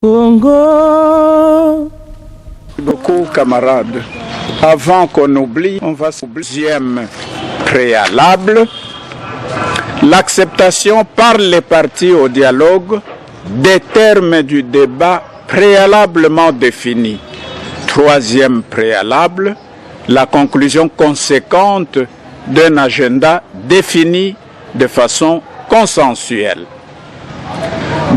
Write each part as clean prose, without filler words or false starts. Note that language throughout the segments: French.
Congo. Beaucoup camarades. Avant qu'on oublie, on va au deuxième préalable. L'acceptation par les partis au dialogue des termes du débat préalablement définis. Troisième préalable, la conclusion conséquente d'un agenda défini de façon consensuelle.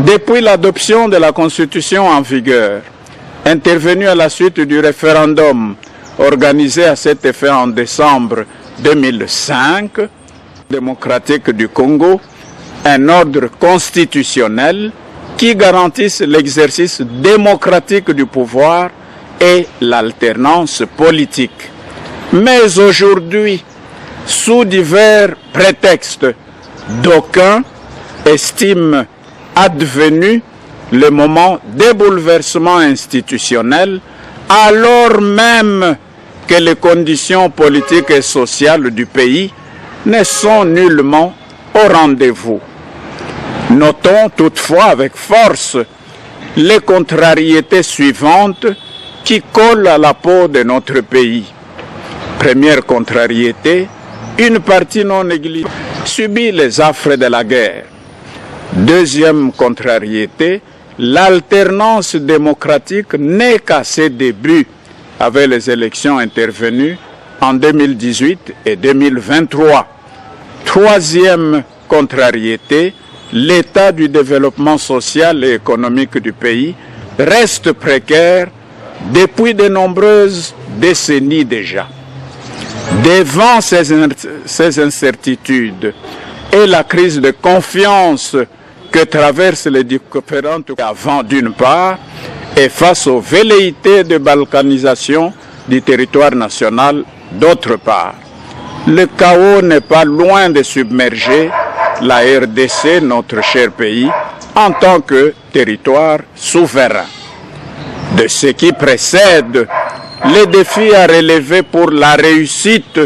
Depuis l'adoption de la Constitution en vigueur, intervenue à la suite du référendum organisé à cet effet en décembre 2005, démocratique du Congo, un ordre constitutionnel qui garantisse l'exercice démocratique du pouvoir et l'alternance politique. Mais aujourd'hui, sous divers prétextes, d'aucuns estiment advenu le moment des bouleversements institutionnels, alors même que les conditions politiques et sociales du pays ne sont nullement au rendez-vous. Notons toutefois avec force les contrariétés suivantes qui collent à la peau de notre pays. Première contrariété, une partie non négligeable subit les affres de la guerre. Deuxième contrariété, l'alternance démocratique n'est qu'à ses débuts avec les élections intervenues en 2018 et 2023. Troisième contrariété, l'état du développement social et économique du pays reste précaire depuis de nombreuses décennies déjà. Devant ces incertitudes et la crise de confiance que traversent les différentes avant d'une part et face aux velléités de balkanisation du territoire national d'autre part. Le chaos n'est pas loin de submerger la RDC, notre cher pays, en tant que territoire souverain. De ce qui précède, les défis à relever pour la réussite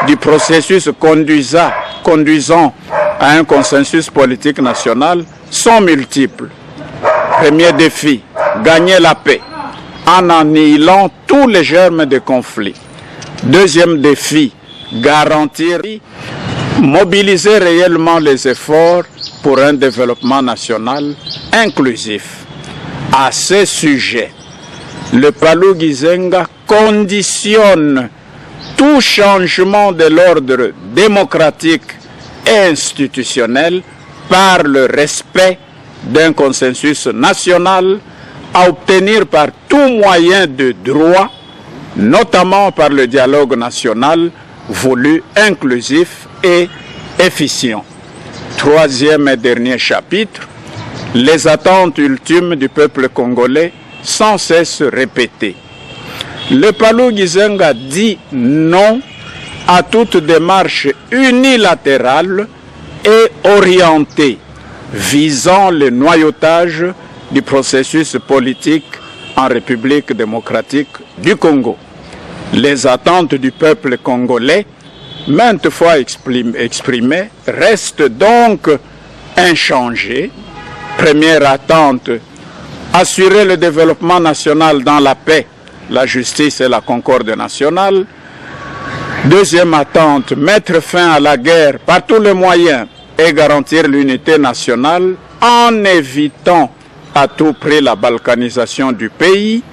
du processus conduisant à un consensus politique national sont multiples. Premier défi, gagner la paix en annihilant tous les germes de conflit. Deuxième défi, garantir, mobiliser réellement les efforts pour un développement national inclusif. À ce sujet, le Palou-Gizenga conditionne tout changement de l'ordre démocratique et institutionnel par le respect d'un consensus national à obtenir par tout moyen de droit, notamment par le dialogue national voulu inclusif et efficient. Troisième et dernier chapitre, les attentes ultimes du peuple congolais sans cesse répétées. Le Palou-Gizenga dit non à toute démarche unilatérale et orientée visant le noyautage du processus politique en République démocratique du Congo. Les attentes du peuple congolais, maintes fois exprimées, restent donc inchangées. Première attente, assurer le développement national dans la paix, la justice et la concorde nationale. Deuxième attente, mettre fin à la guerre par tous les moyens et garantir l'unité nationale en évitant à tout prix la balkanisation du pays.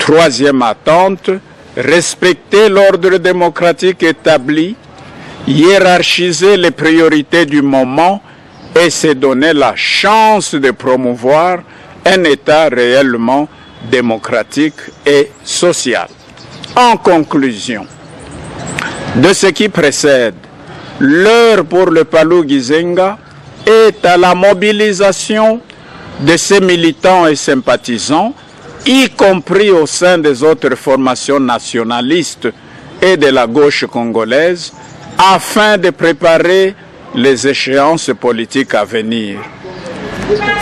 Troisième attente, respecter l'ordre démocratique établi, hiérarchiser les priorités du moment et se donner la chance de promouvoir un État réellement démocratique et social. En conclusion, de ce qui précède, l'heure pour le Palou-Gizenga est à la mobilisation de ses militants et sympathisants, y compris au sein des autres formations nationalistes et de la gauche congolaise, afin de préparer les échéances politiques à venir.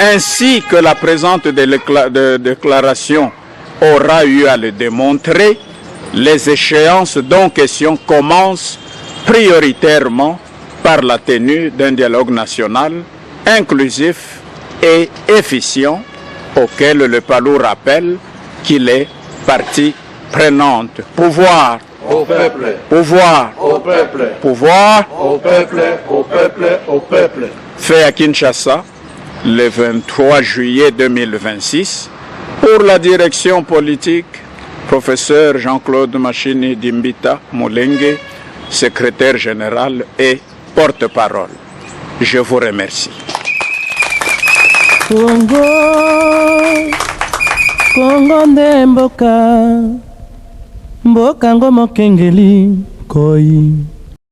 Ainsi que la présente déclaration aura eu à le démontrer, les échéances dont question commencent prioritairement par la tenue d'un dialogue national inclusif et efficient auquel le PALU rappelle qu'il est partie prenante. Pouvoir au peuple, pouvoir au peuple, pouvoir au peuple, au peuple, au peuple. fait à Kinshasa le 23 juillet 2026 pour la direction politique, professeur Jean-Claude Machini Dimbita Moulenge, secrétaire général et porte-parole. Je vous remercie. Congo, Congo nde mboka, mboka ngo mokengeli koi.